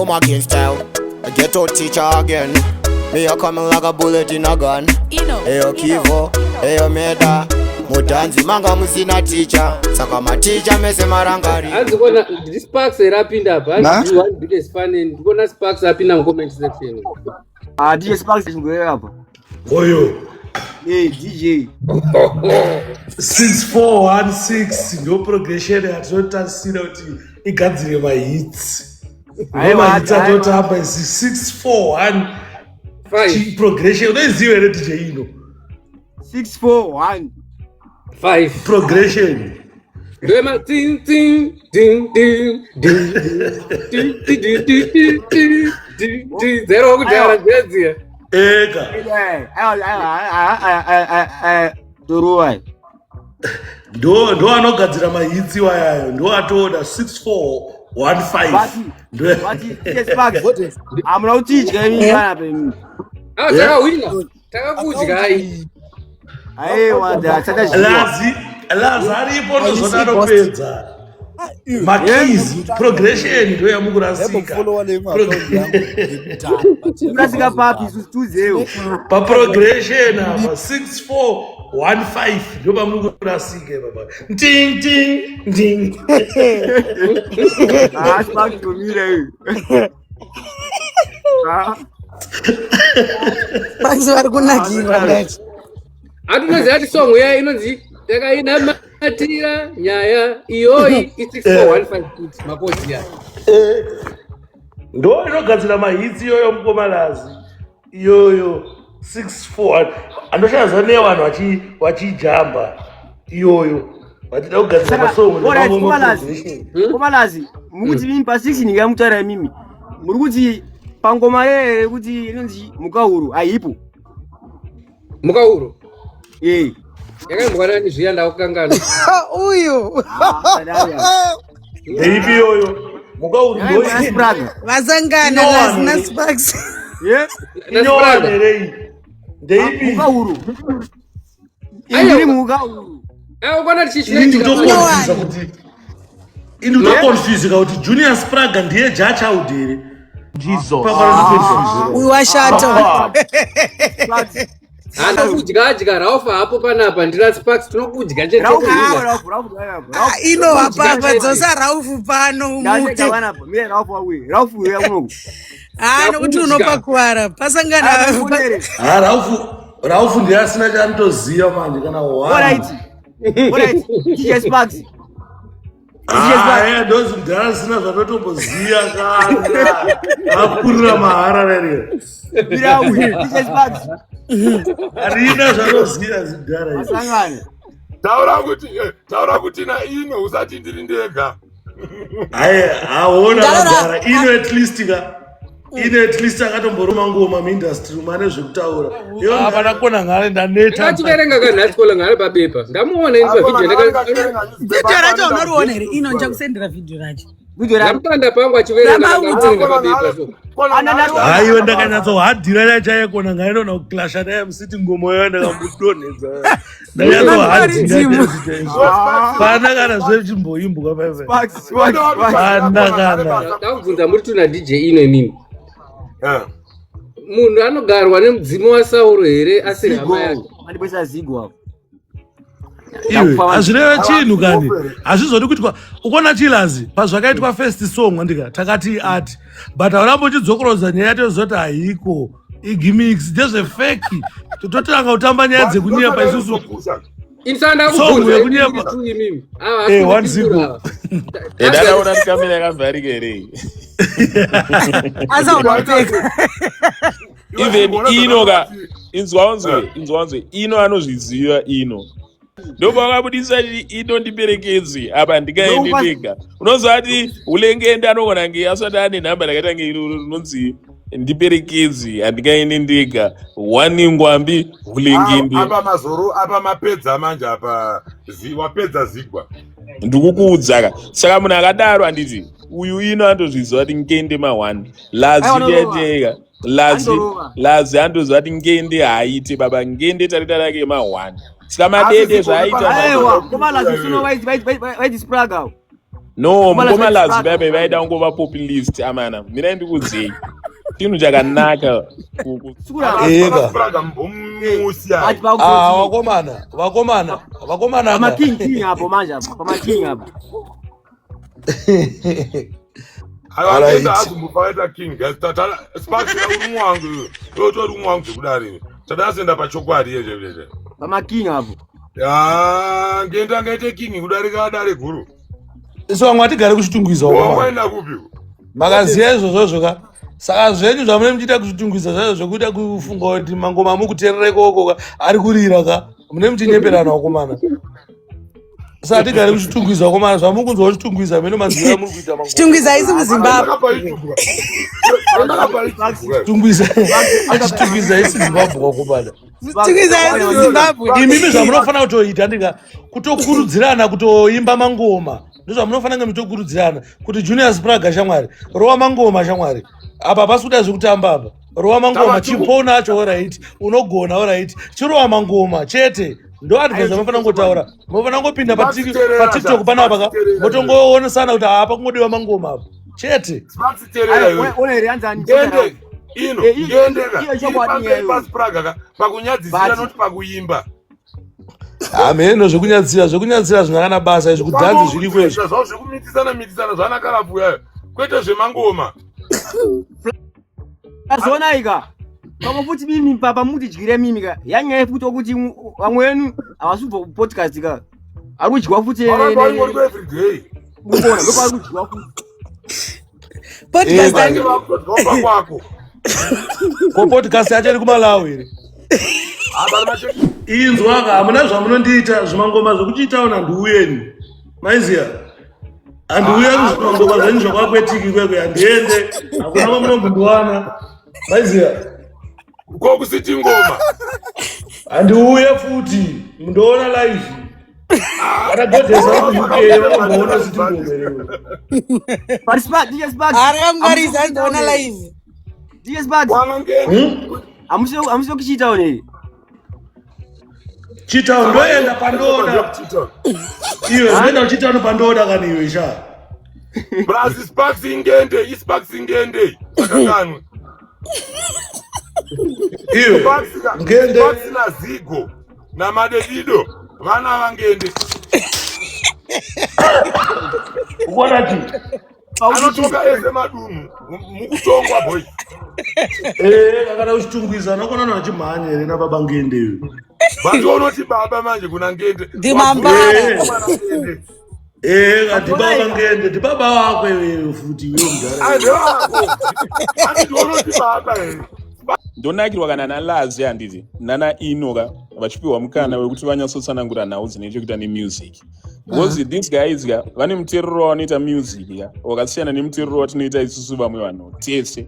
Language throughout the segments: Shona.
come again style. I get out teacher again. Me a coming like a bullet in a gun. Eyo Kivo, eyo Meda. Mutanzi manga musina teacher. Saka ma teacher mese marangari. Azikona this Sparks erapinda apa. Azikona one biggest fan and tukona Sparks apinda mu comment section. DJ Sparks ngoya apa? Oyo. Hey DJ. 6416 no progression yatotasira kuti igadzire ma hits. Aiwa atotamba 6415 progression unoziva ere DJ ino 641 progression Dema ting ting ding ding ding ding ding ding ding zero kudara dzia ega Turuai ndo anogadzira ma hits wayayo ndo atoda 6415 amuna utidya imingana pemini takawina takakudya ai aiwa ndatsaka lazi aripo ndozona anopedza makizi progression ndo yamukurasika kurasika papi tuzewo paprogression apa 6415 ndo pamukurasike baba ting ting ting asipakutomira Basi vari kunakirwa ndacho. Atunoziva kuti song iya inonzi takainamatira nyaya iyoyi i6415 kuti makoti ya ndo inogadzira mahitsi iyoyo mukomalazi iyoyo 64 andoshaza nevanhu vachijamba iyoyo vachida kugadzira masongomalazi mukuti mimi pa 6 ndingamutaura mimi muri kuti pangoma yeye kuti inonzi mukauru aipo mukauro yakaimbwana zviya ndakukangana Uyu. ndeipi iyoyo mukauru Vasangana lazina Sparks. inowanerei ndeipi mukauru indiri mukauru ukona tichichiitika indokonfusika kuti Junior Spraga ndiye jachaud here Uyu washato. handakudya raufa hapo panapa ndira Sparks tinokudya Ino wapapa dzosa Raufu pano umute. Nokuti unopakuwara. Pasangana. Raufu ndiye asina chaanotoziva manje kana ndozi mudhara asina zvatotomboziva kana akurira mahara rerero harina zvanoziva zidhara taura kuti naino usati ndiri ndega haona madhara ino at least akatomboroma ngoma muindustry mane zvekutaura apanakona ngare ndanetativerenga kanhatikola ngare pabepa ndamuona ini Video racho unoriona here. Ino nchakusendera video racho. ndamutanda pangu achiverenga pabepa haiwe ndakanyatsohadhira yachaikona ngainona kuklasha naye musiti ngoma yayo ndakambudonhedza ndakanyatsohadhira pana kana zvechimboimbuka pana kana ndakubvunza muri tuna DJ ino mimi munhu anogarwa nemudzimu waSauro here asiri hama yake iwe hazvireva chinhu kani hazvizodi kuti ukona chilazi pazvakaitwa first song ndika takati ati but haurambotidzokorodza nyaya tozoti haiko igimix ndezvefeki tototanga kutamba nyaya dzekunyaya paisusu song yekunyaya ndadaona tikamira yakavharika here Asa unopeka. even inoka inzwanzwe ino anozviziva ino ndopakabudisa ino ndiperekedzi apa ndikaende ndega unozvati ulengende anogona nge asati ane nhamba rakaita nonzi ndiperekedzi handikaende ndega wani ngwambi ulengende apa mazoro apa mapedza manje apa wapedza zigwa ndikukuudzaka saka munhu akadaro handiti uyu ino andozviziva kuti ngende ma1 lazi ndiyateka lazi andozviva kuti ngende haaite baba ngende tarita rake ma1 saka madede zvaaita No, mukoma Lazi babe vaida ngova populist amana. Mina ndikudzei. Chinhu chakanaka. Spraga mbumusia. Vakomana. Pama king hapo manje hapo. Pama king hapo. Ayenda azumufaita king. Tata Sparks urumwangu. Toto urumwangu kudari. Tada senda pachokwadi yezve. Pama king hapo. Ya ngenda ngaite king kudarika dare guru. So mwatigare kuchitungwiza waenda kupi? Makaziya izvozvo ka. Saka zvenyu zvamune muchiita kuchitungwiza zvazvo zvokuita kufunga kuti mangoma mukuteerera ikoko ari kurira ka. Mune muchinyeperana wakomana. Saka tigare kuchitungwiza wakomana zvamukunzwa kuchitungwiza mene maziya muri kuita mangoma. Chitungwiza isi muZimbabwe. Chitungwiza isi Zimbabwe wakomana. Chitungwiza isi muZimbabwe. Imimi zvamunofanira kutoita ndika kutokurudzirana kutoimba mangoma. Ndizvo munofanira mutokurudzirana kuti Junior Spraga shamwari rova mangoma shamwari apa pasuda zvekutamba apa rova mangoma chipona acho right unogona right chirova mangoma chete ndo advance munofanira ngotaura munofanira ngopinda pa TikTok panapa ka motongoonesana kuti apa kungodiwa mangoma apa chete One rianzani. Ngende Spraga pakunyadzisira not pakuimba. Ameno zvekunyadzira zvinakana basa izvi kudhanzi zviri kwezvo zvekumitisana zvanakarabuya kwete zvemangoma Azona ika kama futi mimi papa mutidyire mimi ka yanyaya futi okuti vamwe wenu havasubva kupodcast ka ari kudyiwa futi everyday mubona ndopa ari kudyiwa futi Podcast ani kwako ko podcast yacho iri kuMalawi here inzwaka hamuna zvamunondiita zvimangoma zvokuchiitawo nhandiuyeni maiziya handiuya kuzvimangoma zvenyu zvakwakwetika kwekwe handiende hakuna kwamunombondiwana maiziya kokusiti ngoma handiuye futi mundoona live vanagodhesa kuUK vanomboona siti ngoma Arangariza ndona live. DS Bugs amusio kuchiitawo neri chitawo ndoenda pandoda iwe zvinoenda kuchitawo pandoda kana iwe sha Brazil Sparks ingende Sparks ingende akakanwa iwe ngende Sparks na Zigo na Madedido vana vangende ukonati anotoka ese madunu mukutongwa boy kakana uchitungwiza nokona nachimhanya here nababa ngende iwe vatonoti baba manje kuna ngende Ndimambara. ndibaba ngende ndibaba wako iwewe futi iwe andionoti baba ndonakirwa kana naLazi handiti nana Inoka vachipiwa mukana wekuti vanyatsotsanangura nhau dzine chekuita nemusic because these guys ka vane muteerero wavanoita music ka wakasiyana nemuteerero watinoita isusu vamwe vanhu tese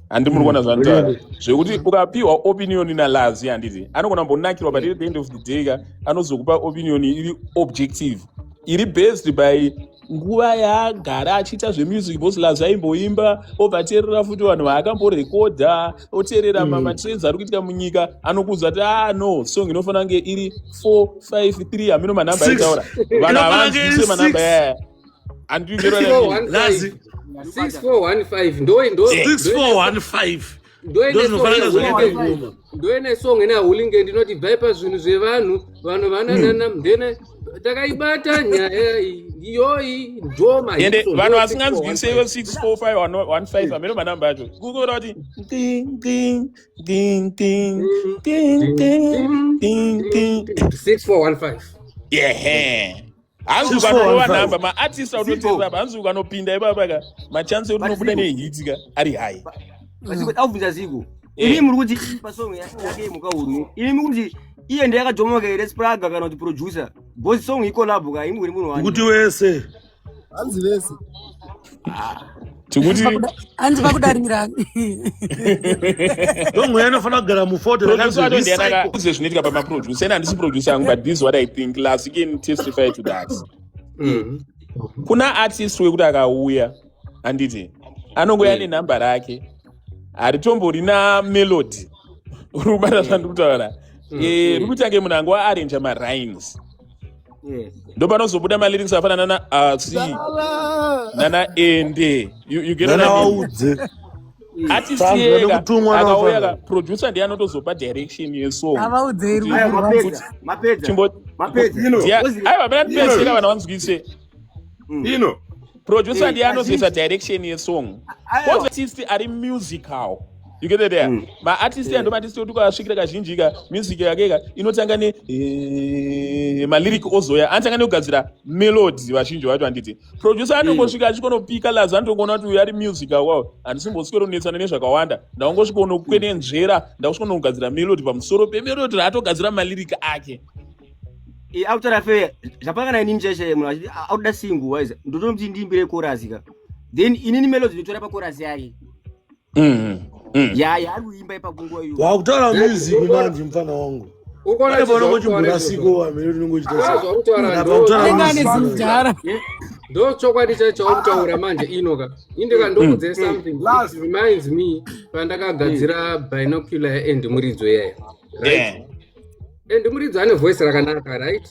handi muri kuona zvanotaura zvekuti ukapiwa opinion naLazi handiti anogona mbonakirwa but at the end of the day ka anozokupa opinion iri objective iri based by nguva yaagara achiita zvemusic because Lazi aimboimba obvateerera futi vanhu vaakamborekodha oteerera matrends ari kuitika munyika anokuudza kuti no song inofanira kunge iri 453 hamino manhamba aitaura vanhu havanzwise manhamba yaya Lazi 6415 ndo 6415 ndoene song ena hulinge ndinoti bhaipa zvinhu zvevanhu vanhu vananana ndene takaibata nyaya iyoyi ndoma ende vanhu vasinganzwise iwe 64515 ameno manhamba acho kukora kuti ding ding ding ding ding ding ding 6415 yehe hanzi ukanova namba maartist autoteerera apa hanzi ukanopinda ipapa ka machansi ekuti unobuda nehit ka ari high aubvunza Zigo ini muri kuti pasong yake mukaurwi ini muri kuti iye ndiye akajomoka here Spraga kana kuti producer boss song ikolabo ka imwe munhu wani kuti wese hanzi vese tikuti Hanzi vakudarira. ndomwe anofanira kugara mufoto producer zvinoitika pamaproducer ena handisi producer yangu but this is what I think Lazi can testify to that kuna artist wekuti akauya handiti anongoya nenhamba rake haritomborina melody uri kubata zvandikutaura uri kutange munhu angu waarrange marhymes ndopanozobuda malyrics afanana na asi nana ende you get what I mean? Artist yega akauya producer ndiye anotozopa direction yesong aiwa mina ndipeseka vana vanzwise producer ndiye anozoisa direction yesong because artist ari musical. You get it there? Ma artist ando artist tukasvikira kazhinji ka music yake inotanga ne ma lyric ozoya antanga ne kugadzira melody vazhinji vacho anditi producer anongosvika achikonopika laza anongona kuti ari music wao andisimboswera kunetsana nezvakawanda ndaongosvika kwenenzvera ndakusvika kugadzira melody pamusoro pemelody ratogadzira ma lyric ake autara fe zvapangana ini mcheshe munhu achiti auda single wise ndotomti ndiimbire chorus ka then inini melody nditora pa chorus yake ya kuimba ipapunguwa iyo wakutaura music manje mfana wangu ukona bona ngochibura siko wamelo ndingochita ndo chokwadi chacho umtaura manje inoka indika ndokudze something that reminds me pandakagadzira binocular end muridzo yayo and muridzo ane voice rakanaka right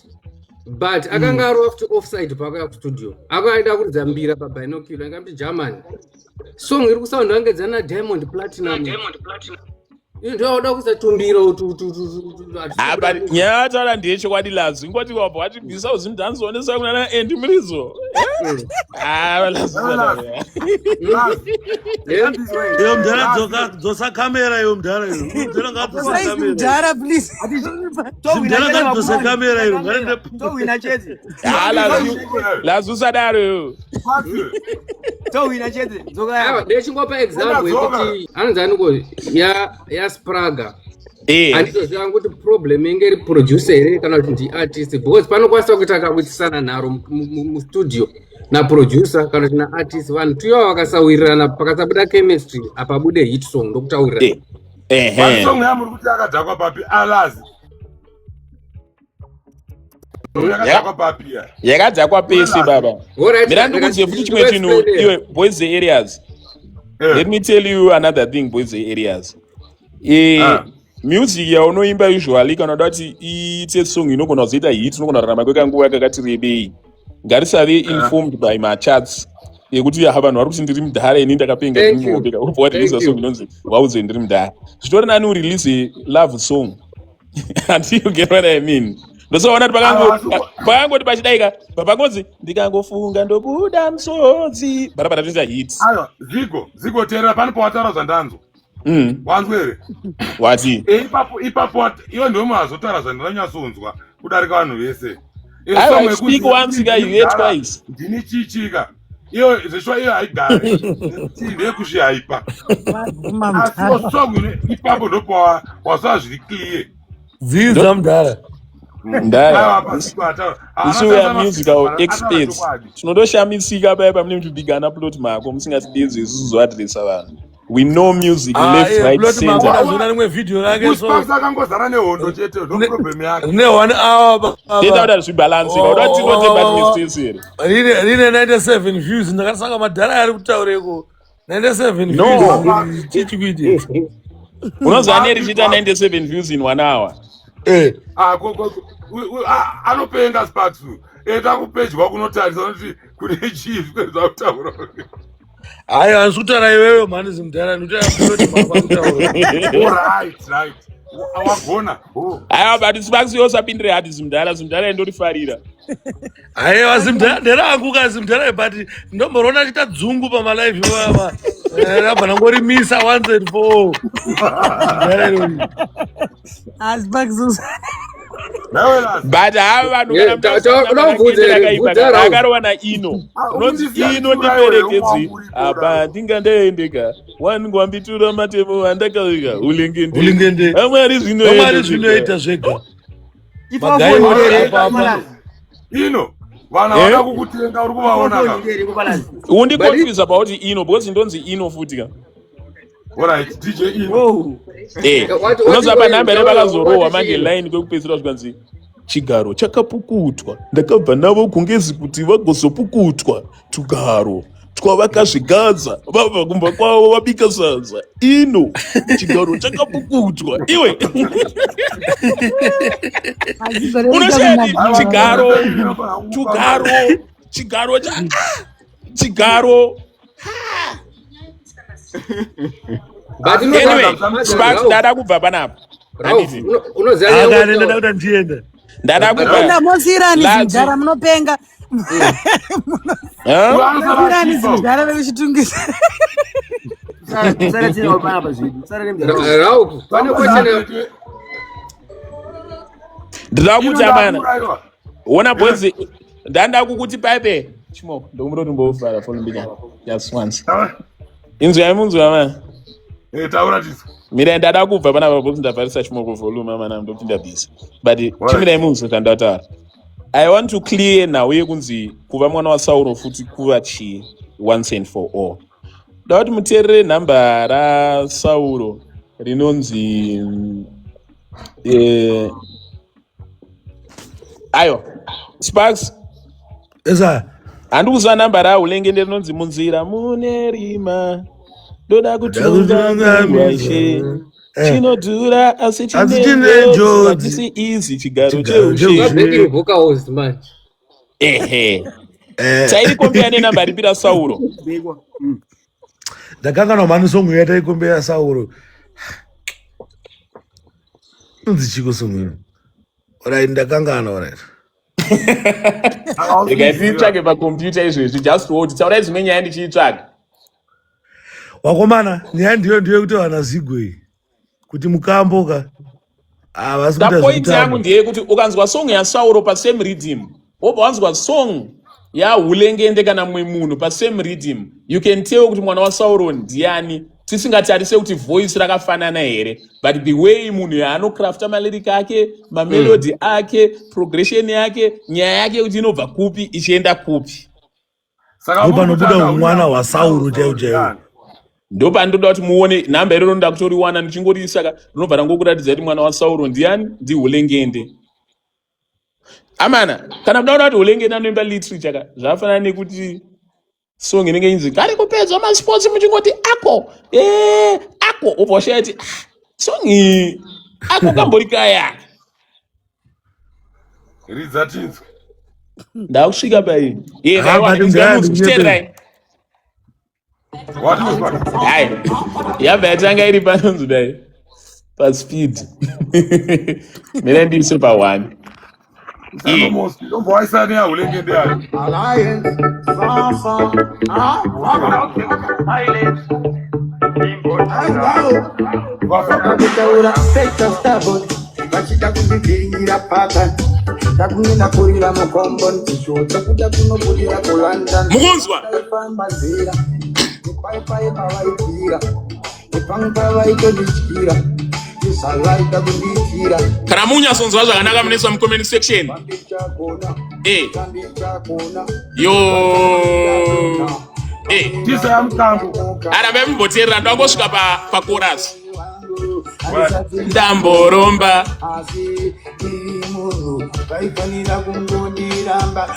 but akanga ari offside pakaya kustudio akaida kuridza mbira pa binocular ngamti German song iri kusound angedzana Diamond Platinum ndoda kusatumbira but nyataura ndiye chokwadi lazi ngoti wabva wachibvisa uzimudhanzionesa kunana endi murizo yo mdhara dzosa kamera yo mdhara yo mdhara please mdhara kadzosa kamera yo towina chete lazi usadaro yo towina chete dzoka ndechingopa example yekuti anzani ko ya Spraga anditoziva kuti problem inge iri producer here kana kuti ndi artist because panokwanisa kuti akawitisana naro mustudio naproducer kana kuti naartist vanhu tuiva vakasawirirana pakasabuda chemistry apabude hit song ndokutaurira song yamuri kuti akadzakwa papi alazi yakadzakwa pesi baba mira ndikudziye futi chimwe chinhu iwe boys areas let me tell you another thing boys areas music yaunoimba usually kana kuti iite song inogona kuzoita hit inogona kurarama kwekanguva kakati rebei ngarisave informed by my charts yekuti vanhu vari kuti ndiri mudhara ini ndakapenga ndimobeka ubva watirisa song inonzi wauze ndiri mudhara zvitori nani urelease love song until you get what I mean ndosoona kuti pakangoti pachidaika papangozi ndikangofunga ndobuda msodzi barabara toita hit zigo tera pani pawataura zvandanzo wanzwa here wati ipapo iwe ndio mazotaura zvandinonyatsonzwa kudarika vanhu vese I speak once you hear twice ndini chichika iyo zveshwa iyo haigari ndeyekushi haipa asi song ipapo ndopa wasava zviri clear dzidza mudhara isu we are musical experts tinotoshamisika paya pamune mutubigana plot mako musingatidedzi isusu zoadresa vanhu we know music left right center azona rimwe video rake so akangozara nehondo chete ndo problem yake ne 1 hour data kuti zvibalancing kuti tinote bad mistake here rine 97 views ndakasanga madhara ari kutaureko 97 views chichikuiti unozwa neri chita 97 views in 1 hour anopenga sparks takupedya kunotarisa kuti kune chief kwezakutaura hayi andisukutaura iweyo mhani zimudhara right wagona aiwa but sparks yosapindire hati zimudhara indorifarira aiwa zimudhara nderanguka zimudhara but ndomborona chita dzungu pamalive ivava rabva nangorimisa once and for but hava vanhu akarowana ino ndiperekedzi apa ndingandaendeka wandingwambitura matemo andakavika ulengende amwari zvinoita zvega ino vana vada kukutenga uri kuvaona undiconfuse about ino because ndonzi ino futika alright DJ ino unozva panhamba ere vakazorohwa manje line kwekupedzisira zvikanzi chigaro chakapukutwa ndakabva navo kungezi kuti vagozopukutwa tugaro twavakazvigadza vabva kumba kwavo vabika sadza ino chigaro chakapukutwa iwe unoshadi chigaro anyway Sparks ndada kubva panapa Ndada kuti ndiende. ndada kubva Enda mosirani zvinjara munopenga. Mosirani zvinjara vechitungisa. Sara tino pana pa zvidu. Sara nemda. Rauku, pane kwachena ndada kuti amana ona boys ndanda kukuti paipe chimoko ndokumuroti mbofara folumbinya just once inzwi yamunzwi amana taura tiso mira ndada kubva panapa box ndabvarisa chimoko volume amana ndopinda busy but chimira imunzwi kandataura I want to clear now yekunzi kuva mwana waSauro futi kuva chi once and for all ndati muterere namba raSauro rinonzi ayo Sparks Esa. handikuziva namba raulengende rinonzi munzira mune rima ndoda kutunga mirwaishe chinodhura asi chine njodzi hatisi easy chigaro cheushe voka host man. ehe chairikombea nenamba ripi raSauro Ndakanga mani songo yata ikombea Sauro. Nzi chiko songo. Ora ndakanga ora. ndikaititsvake pakombiyuta izvezvi just word taurai zvimwe nyaya ndichiitsvaga Wakomana nyaya ndiyo kuti wana zigwe kuti mukamboka point yangu ndeyekuti ukanzwa song yaSauro pasame rhythm wobva wanzwa song yahulengende kana mumwe munhu pasame rhythm you can tell kuti mwana waSauro ndiani tisingatarise kuti voice rakafanana here but the way munhu yaanocrafta malyric ake mamelody ake progression yake nyaya yake kuti inobva kupi ichienda kupi panobuda mwana waSauro chaiyo ndopandoda kuti muone namba iro ronda kutoriwana ndichingoriisaka rinobva rangokuratidza kuti mwana waSauro ndiani ndihulengende amana kana mudaona kuti hulengende anoimba literature ka zvafanana nekuti song inenge inzi kari kupedzwa masports muchingoti ako obva washayati song iyi ako kambori kaya ridza tinzwe ndakusvika pai kuchiteerai hai yabva yatanga iri panonzi dai paspeed mira ndiise pa1 ndombo waisani yahulengende yayo vachida kundibvirira paka takunena kurira mukombo ndichota kuda kunobudira kulanda mukunzwa mazira ipaipai pavaibvira ipanga vaitodityira isavaita kundityira kana munyasonzwa zvakanaka munoiswa mucomment section yo tisa yamutambo arambe mumboteerera ndangosvika pachorus ndamboromba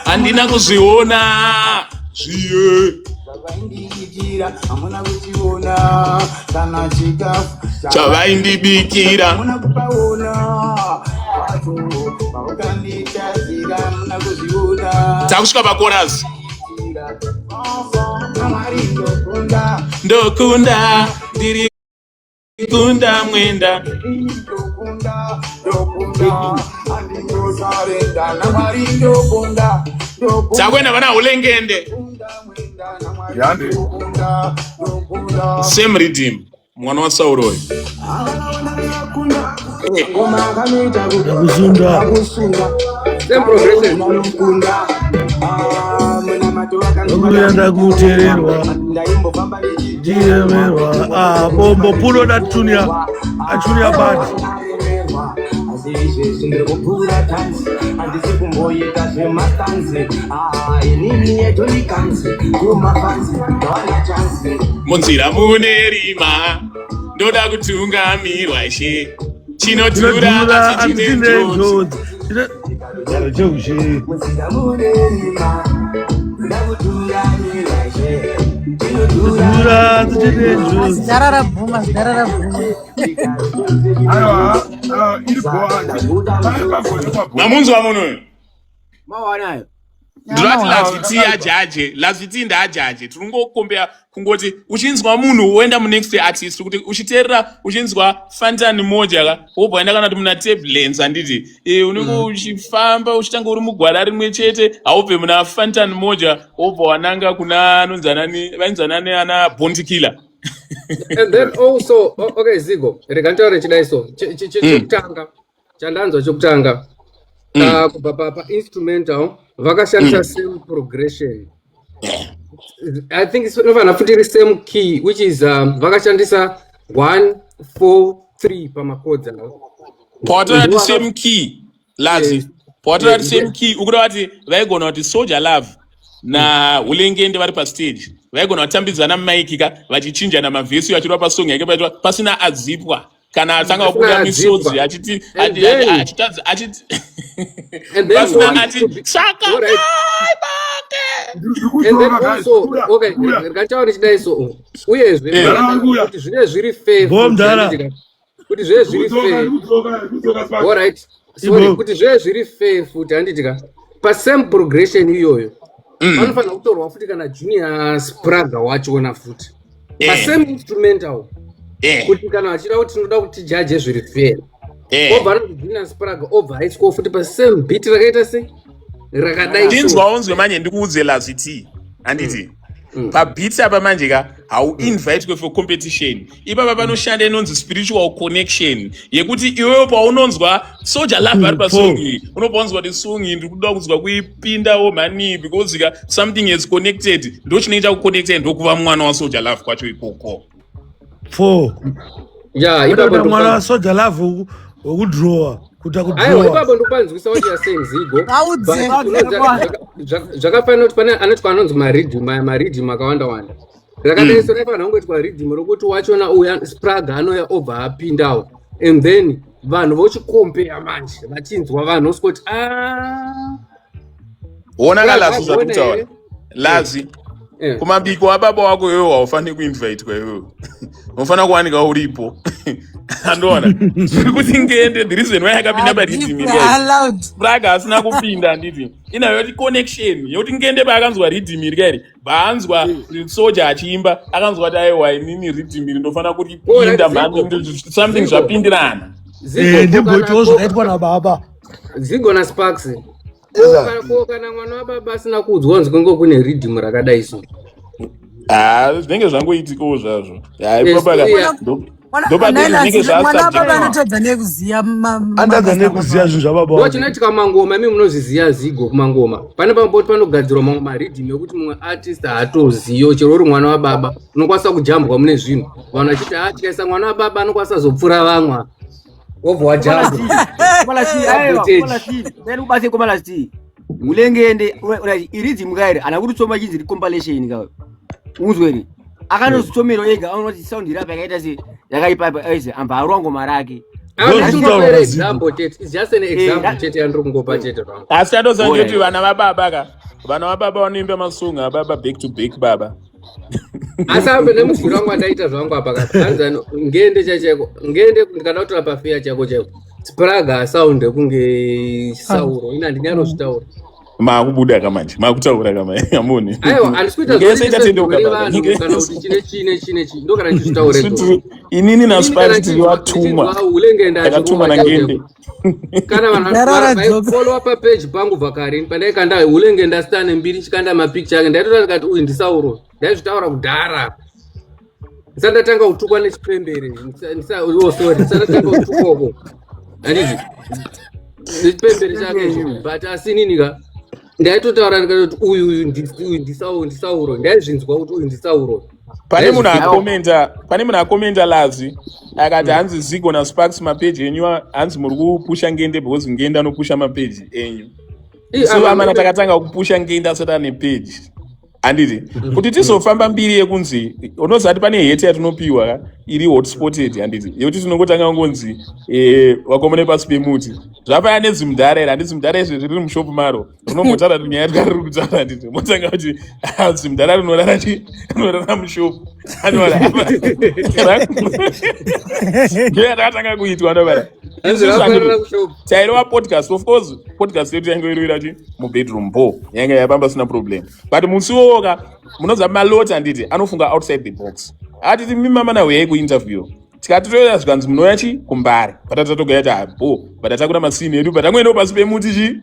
handina kuzviona zviye chavaindibikira takusvika pachorus ndokunda ndiri kunda mwenda takwenda vana hulengende same rhythm mwana waSauro oyo Kuyenda kutererwa jiremerwa bombo pulo da tunia achunia bad munzira mune rima ndoda kutungamirwa she chinodhura asi chine njodzi Joji. Dura tichitejo. Zidara rabhuma, zidara rabhuma. Aiwa, iri boa. Mamunzwa muno. Mawanayo. Ndinoti lazviti ajaje, lazviti ndaajaje. Tiringokombea kungoti uchinzwa munhu woenda munext artist kuti uchiteerera uchinzwa Fantan moja ka wobva waenda kana kuti muna Tablands handiti. Unenge uchifamba uchitanga uri mugwara rimwe chete haubve muna Fantan moja wobva wananga kuna anonzi anani vainzi anani ana Bounty Killer. And then also okay Zigo rega ntaure chidaiso chekutanga chandanzwa chekutanga kubva pa instrumental vakashandisa same progression. I think it's not the same key, which is vakashandisa 1 4 3 pamakods Portrait the same key lazi portrait the same key ukuda vati vaigona kuti Soldier Love na Ulengende vari pastage vaigona kutambidzana mumaikika vachichinjana mavhesi vachirwa pasong yake paitwa pasina adzipwa kana atanga kubuda misodzi achiti pasina ati saka and then also okay rikataura chidaiso uyezve kuti zvine zviri fair kuti zve zviri fair alright sorry kuti zve zviri fair futi handitika pa same progression iyoyo panofanira kutorwa futi kana Junior Spraga wachona futi pa same instrumental kuti kana vachida kuti tinoda kuti jaje zviri fair obva Junior Spraga obva aiswa futi pa same beat rakaita sei rakadai ndinzwa unzwe manje ndikuudze laziti handiti pabeats apa manje ka hau invite for competition ipapa panoshanda inonzi spiritual connection yekuti iwewe paunonzwa Soldier Love ari pasongi unopanzwa kuti songi ndikuda kuzwa kuipindawo mani because ka something is connected ndo chinoita kuconnected ndokuva mwana wa Soldier Love kwacho ikoko 4 yeah ipapa mwana wa Soldier Love wokudrowa aiwa ipapa ndopanzwisa what you are saying Zigo zvakafanira kuti pane anotwa anonzi maridhim akawanda wanda rakadai so naifanira kungoitwa ridhim rokuti wachona uya Spraga anouya obva apindawo and then vanhu vochikompea manje vachinzwa vanhu vosikuti ona kalazi zvakutaura lazi kumabiko ababa wako iwewe haufaniri kuinvitwa iwewe unofanira kuwanika uripo andona zviri kuti ngende the reason why akapinda paridhimi Spraga asina kupinda handiti inayo yoti connection yekuti ngende paakanzwa ridhimi rikairi baanzwa Soldier achiimba akanzwa kuti aiwa inini ridhimi ndofanira kuti pinda mhando something zvapindirana ndimboitiwo zvakaitwa nababa Zigo na Sparks kana mwana wababa asina kuudzwa kunzi kunge kune ridhim rakadai so zvinenge zvangoitikawo zvazvo mwana baba anotadza nekuziya nekuziya zvinhu zvababa ndo chinoitika mangoma mi munozviziya Zigo kumangoma pane pamboti panogadzirwa mamwe maridhim ekuti mumwe artist haatoziyo chero uri mwana wababa unokwanisa kujambwa mune zvinhu vanhu vachiti tikaisa mwana wababa anokwanisa zopfura vamwa wobva wajambwa ubase komalati Ulengende iridhim kairi ana kuti tsoma chinzi compilation ka uzweri akanozitsomero ega anoti sound rap yakaita se yakaipa aize amba arwango rake example chete is just an example chete yandiri kungopa chete asi andozange kuti vana vababa ka vana vababa vanoimba masunga baba back to back baba asi ambe nemuvhuri wangu andaita zvangu apa kaanzani ngende chacheko ngende ndikada kutora pafeya chako cheko Spraga sound kunge Sauro ina ndini anozvitaura makubuda kamanje makutaura kamanje amoni aiwa handisikuita kana kuti chine ndo kana ndichitaure inini na Sparks tiliwatumwa Ulengende akatuma na ngende kana vanhu follow up page pangu vakarini pandaikanda Ulengende asitane mbiri chikanda mapicture ake ndaitotaura kuti uyu ndisauro ndaizvitaura kudhara ndisandatanga kutukwa nechipembere ndisandatanga kutukwako handiti nechipembere chake but asininika ndaitotaura ndikati uyu ndisauro ndaizvinzwa kuti uyu ndisauro pane munhu akomenta lazi akati hanzi Zigo na Sparks mapeji enyu hanzi muri kupusha ngende because ngende anopusha mapeji enyu so amana takatanga kupusha ngende asati ane peji handiti kuti tizofamba mbiri yekunzi unozati pane hete yatinopiwa iri hotspotted handiti yekuti tinongotanga kungonzi wakomane pasi pemuti zvapaya nedzimudhara here handi dzimudhara izve zviri mushopu maro rinombotaura kuti nyaya rikari riri kutaura handiti motanga kuti dzimudhara rinorara mushopu ndoyatakatanga kuitwa ndobara taireva podcast of course podcast yetu yange iroira kuti mubedroom bo yange yapamba sina problem but musi woka munoziva maloti handiti anofunga outside the box atiti mimamana weyai kuinterview tikati toera zvikanzi munouya chi kumbare patatatogaiti abo patatakura masini edu patamwendo pasi pemuti chi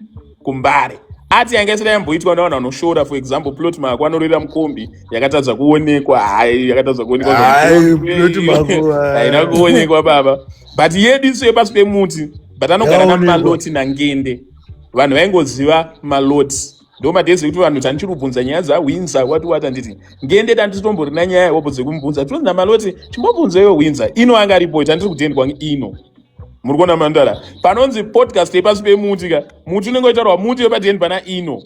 kumbare ati yanga isina yamboitwa navanhu vanoshora for example plot mako anororera mukombi yakatadza kuonekwa yakatadza kuonekwa haina kuonekwa baba but yedu isu yepasi pemuti but anogara namaloti nangende vanhu vaingoziva maloti ndo madhezi ekuti vanhu tanichiri kubvunza nyaya dzawinza wati handiti ngende tandititomborina nyaya yawopo dzekumbvunza tinozi namaloti chimbobvunza iwe winza ino anga aripo tandiri kutendwa ino muri kuona mandara panonzi podcast yepasi pemuti ka muti unenge uitaurwa muti wepadheni pana ino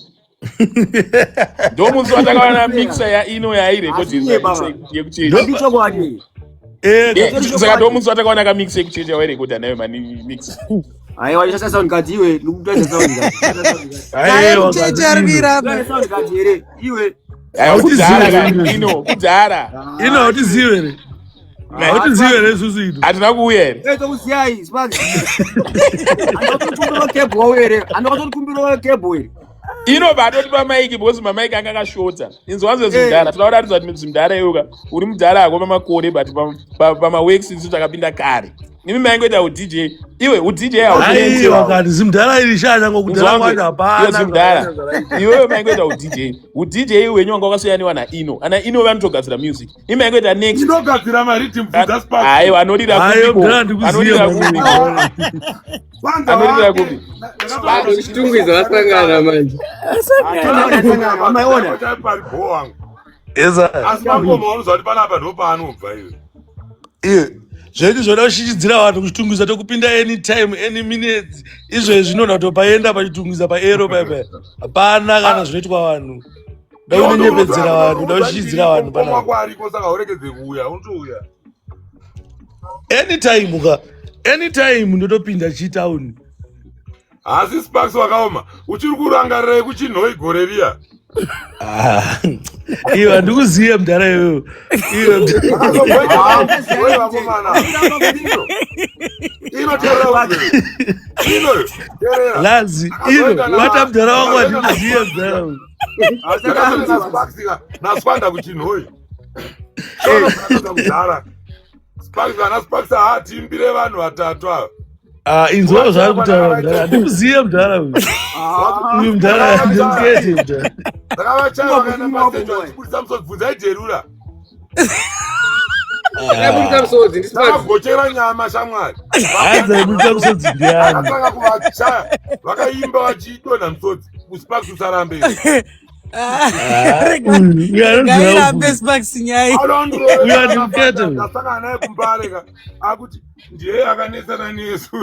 ndo musi watakawana mixer yaino yairekodisaka ndo musi watakawana kamixer yekuchecha wairekodha nayo mani mixer aiwa chasa sound card iwe lukutwaza sound card here iwe kudhara kudhara ino utiziwe re utiziwe re susu ito hatina kuuya here tokusiyai sparks anokumbira cable here anokumbira cable here ino badoti pamaiki because mamaiki anga akashota inzwanze zimudhara tinoda kuti zimudhara iyoka uri mudhara ako pamakore but pamaworks isu takapinda kare nimi maingoita udj iwe udj wakati zimudhara iri shanya ngokudhara kwacho hapana iwewe maingoita udj iwe wenyu wanga wakasiyaniwa naino ana ino vanotogadzira music imi maingoita next inogadzira maritim fudaspark hayi vanorira kupi chitungwiza vasangana manje asi makoma unoziva kuti panapa ndo paanobva iwe zvedu zvoda kushichidzira vanhu kuchitungwiza tokupinda anytime any minutes izvo zvinoda kutopaenda pachitungwiza paero paipa hapana kana zvinoitwa vanhu da kunonyepedzera vanhu da kushichidzira vanhu panakwariko saka uregedze kuuya unotouya anytime ndotopinda chitauni asi sparks wakaoma uchiri kurangarira kuchinhoi gore riya iwe handikuziye mudhara iwewe lazi ino vata mudhara wangu handikuziye mudhara naswanda kuchinhoi kana sparks haatimbire vanhu vatatu ava inzwao zvari kutaura mudhara handikuziye mudhara uyu mudhara ndimukete mudhara ndakavachaiva kaenda pasteji vachibudisa musodzi bvunzai jerura ndakagochera nyama shamwari aizaibudisa musodzi ndiani akatanga kuvachaya vakaimba vachidonha musodzi usparks usarambe ndasangana naye kumbareka akuti ndiye akanesana nesu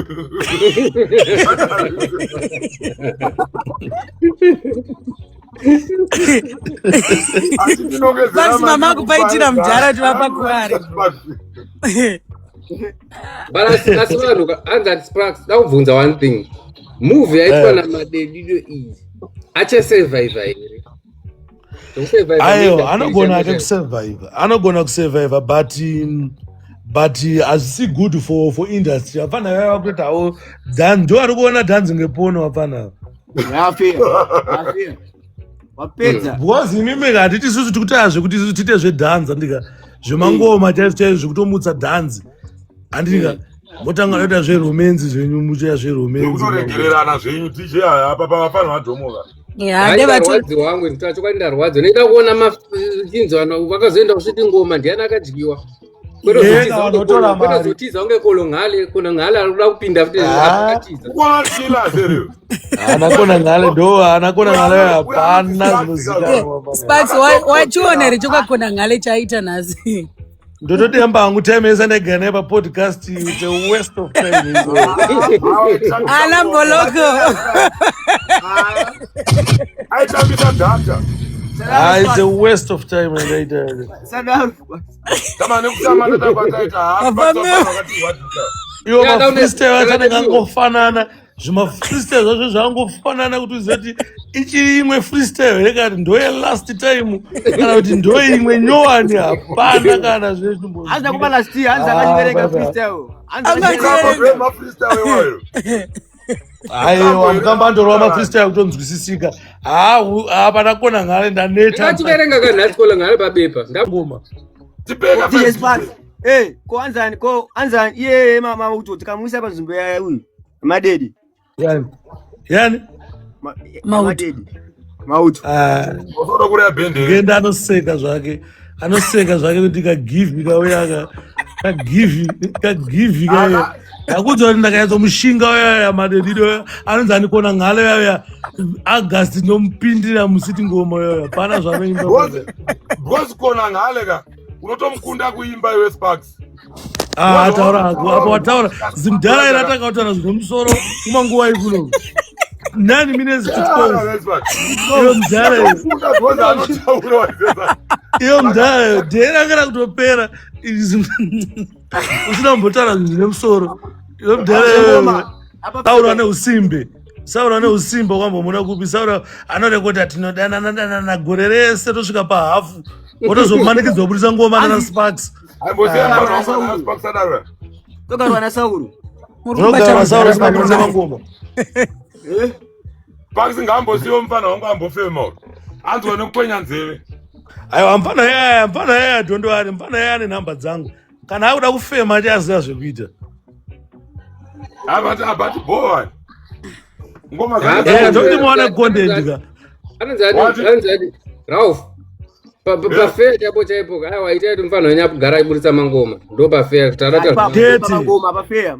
mama kupaitira mudhara tivapa kuvari asi vanhu anzati sparks dakubvunza one thing movie yaitwa namadedido iyi achasurvivha here aiyo anogona kusurvivha but hazvisi good for industry hapana vaiva kutoitawo ndo ari kuona dhanzi ngepono hapana because imimi hatiti isusu tikutaya zvekuti isusu tiite zvedhanza ndika zvemangoma chaizvo zvekutomutsa dhanzi handika motanga noita zveromenzi zvenyu muchaya zveromenziunoregererana zvenyu dj apa pavafanhu vadhomoka varwadzi wangu nditachokwadi ndarwadzi noita kuona machinzwana vakazoenda kusviti ngoma ndiani akadyiwa kwetozotiza unge kolonghale ari kuda kupinda futi anakona nghale ndo anakona nghale hapana zinozikanwa sparks wachiona here chokakona nghale chaita nhasi ndotodemba hangu taimesa negane papodcast the west of time ana mboloko aitambisa dhata It's a waste of time and I did. Kama nekusama nda kwataita Iwo mafreestyle achanenge ngofanana zvimafreestyle zvacho zvangofanana kuti uzoti ichiri imwe freestyle rekati ndoye last time kana kuti ndoye imwe nyowani hapana kana zvezvimbo Anza kuba last year anza kanyivereka freestyle. ma freestyle wayo. aiwa mukambandorwa mafreestyle kutonzwisisika hapana kona ngale ndaneta Ngachiverenga kanhati kola ngale pabepa. Ngangoma. Tipeka Yes, man. Ko anzani iye mama kuti tikamwisa panzvimbo ya uyu madedi. yani Madedi. Mautu. osoda kureya bende. ngenda anoseka zvake kuti kagivi kauya kagivi kauya akuti kuti ndakaedzomushinga uyaya madedido anonzi anikona ngale yauya agasti nomupindira musiti ngoma yoya pana zvanoimba Because kona ngaleka unotomukunda kuimba iwe Sparks. taura apo wataura zimdhara ira takautana zvinomusoro kumanguva ikuno 9 minutes to 12 iyo mdhara iyo mdhara dhera kana kutopera usina kumbotaura zvine musoro iyo mdhara taura neusimbe saura neusimbe kwambomuna kupi saura anorekota tinodanana gore rese tosvika pahafu wotozomanikidzwa kupurisa ngoma nana Sparks Tokarwana Sauro. zvinogara saura sinapurisa mangoma Sparks ngambosiwo mfana wangu ambofema. Anzwa nokupenya nzeve. aiwa mpana yaya dhondowari mpana yaya ane nhamba dzangu kana akuda kufema achaziva zvekuita Abati boy. Ngoma ndokuti muwana content ka Anzani. Ralph. Pafair chapo chaipo. Aiwa itaiti mfano wenyakugara iburitsa mangoma. Ndo pafair tarata. Deti. Ngoma pafair.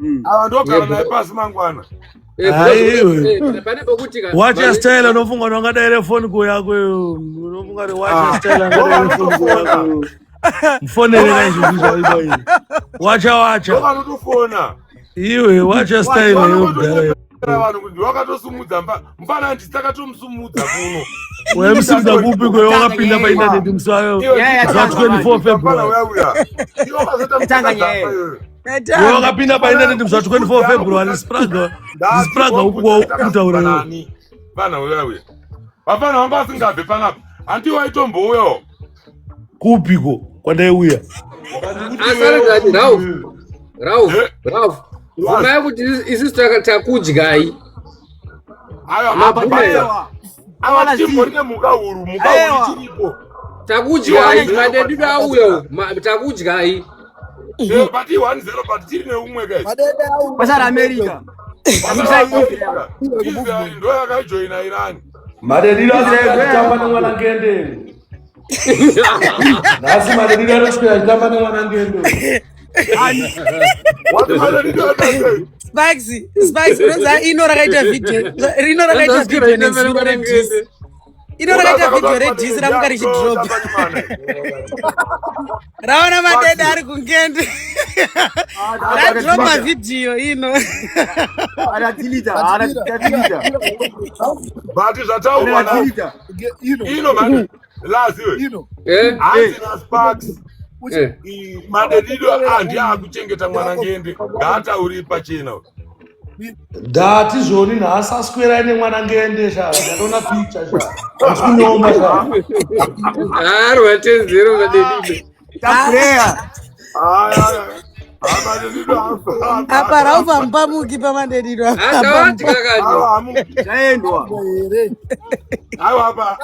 Ndogara naye pasi mangwana. wacha style unofunga kuti wangadayire foni kuyako unofunga kuti wacha style angadayire foni kuyako mfonere naizvozvi zvaibaii wacha Ndokatofona. iwe wacha style yokudhara Vanhu kuti wakatosumudza mfana handisi takatomusumudza kuno. wemusimudza kupi kwe wakapinda paindaneti musayo za 24 February wakapinda paindaneti musa 24 February zispraga ukutaura vana uyauya vafana vanga vasingabve panapa handi waitombouyawo kupiko kwandaiuya Asaragani Ralph. Vumai kuti isusu takudyai. ava timbori muka huru chiripo Takudyai. Madedido auya. Takudyai. pati 1-0 pati tiri neumwe guys Pasara America. Israel ndo yakaijoina Iran. madediro achitamba nemwana ngende nhasi madediro anoswera achitamba nemwana ngende Spikes unoza ino rakaita video nezuro rejuice. Ino rakaita video rejuice ramuka richidrop. Raona madede ari kungende. Radropa video ino. Anatilita. Bati zvataurwa ino mani laziwe hanzi naSparks madedido handi akuchengeta mwana ngende ngaatauri pachena ndati zvoni nhasi aswera nemwana ngende ndatoona picha achinyoma Arwa 10-0 madedido. Tapurea. apa Ralph ampamuki pamadedido Akawati kakati. Chaendwa. apa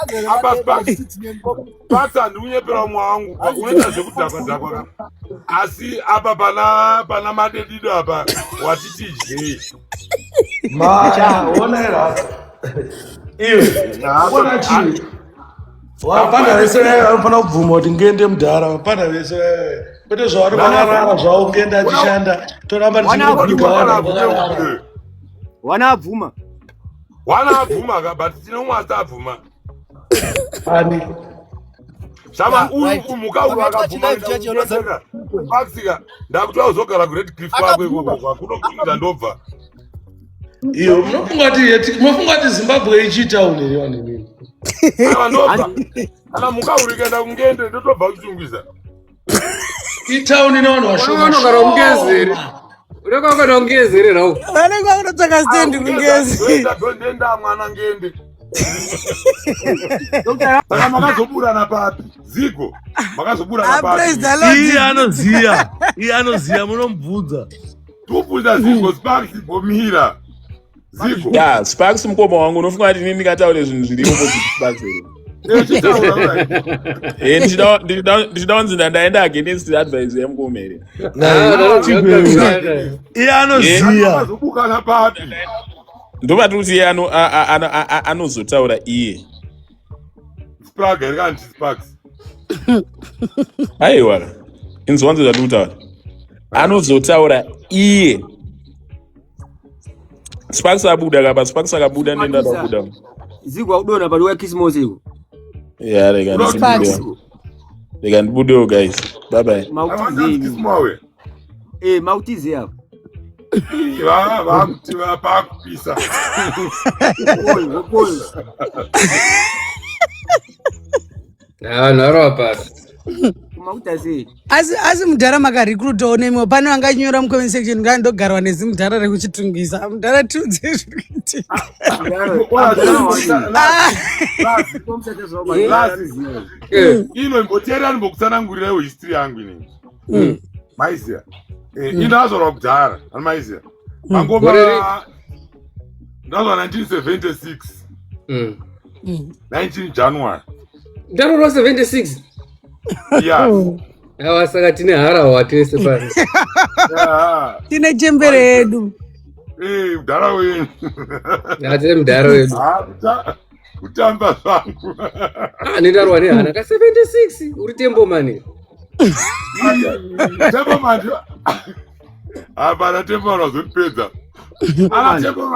Sparks handiunyepera mwangu unoita zvekudhakwa asi apa pana madedido apa watiti jei onera iwe ona chii wapanda vese vanofana kubvuma kuti ngende mudhara vapanda vese kwete zvavari vakarara zvavo ngende achishanda toramba Wanabvuma. ka but tine umwe asabvuma ani shama muka uru akabvuma Sparks ndakuti uzogara kuRed Cliff kwako ikoko kunokuita ndobva iyo munofunga kuti Zimbabwe ichitauniriwa nemini ndobva Kana mukaurikenda kungende ndotobva kuchungwiza. itauni nono Unogara ungezere. Unogara ungezere rawo. vanenge vakutotsvaka stendi kungezi. Ndenda mwana ngende. Saka makazoburana papi? Ziko. Makazoburana Praise papi? the Lord. iye anoziya munomubvudza Tupulda Ziko Sparks Bomira. Ziko. Ya, Sparks mukoma wangu unofunga kuti nini kataure zvinhu zviri opposite Sparks here. Ndichida kunzi ndaenda against advice yemukoma here. iye anoziya Makazobukana papi? Ndopati kuti iye anozotaura iye. Sparks kanti Sparks. Aiwa, inzwanzo zvati kutaura. Anozotaura iye. Sparks abuda kapa, Sparks akabuda nenda ndabuda. Ziko akudona pali wa Christmas iko. Yeah, rega ndibudewo guys. Bye bye. Mautize. Mautize hapo. Vakuti vapakupisa. Naro pasi. Mautaze. Asi mudhara makarecruitawo nemwe pane vanganyora mucomment section ngandogarwa nezimudhara rekuchitungisa mudhara tiudze zviri kuitika. Ino imboteera ndimbokutsanangurirawo history yangu inini. Maiziya. Indazvarwa kudhara, ani maiziya. Mangoma ndazva 1976. 19 January. Ndarora 76. Yeah. Awa saka tine harawa tese pasi. Tine chembere yedu. Mudhara wenyu. Tine mudhara wedu. Kutamba zvangu. Nendarwa nehana ka 76 uri tembo mani. Tembo mani. Bana tembo anozopedza. Tembo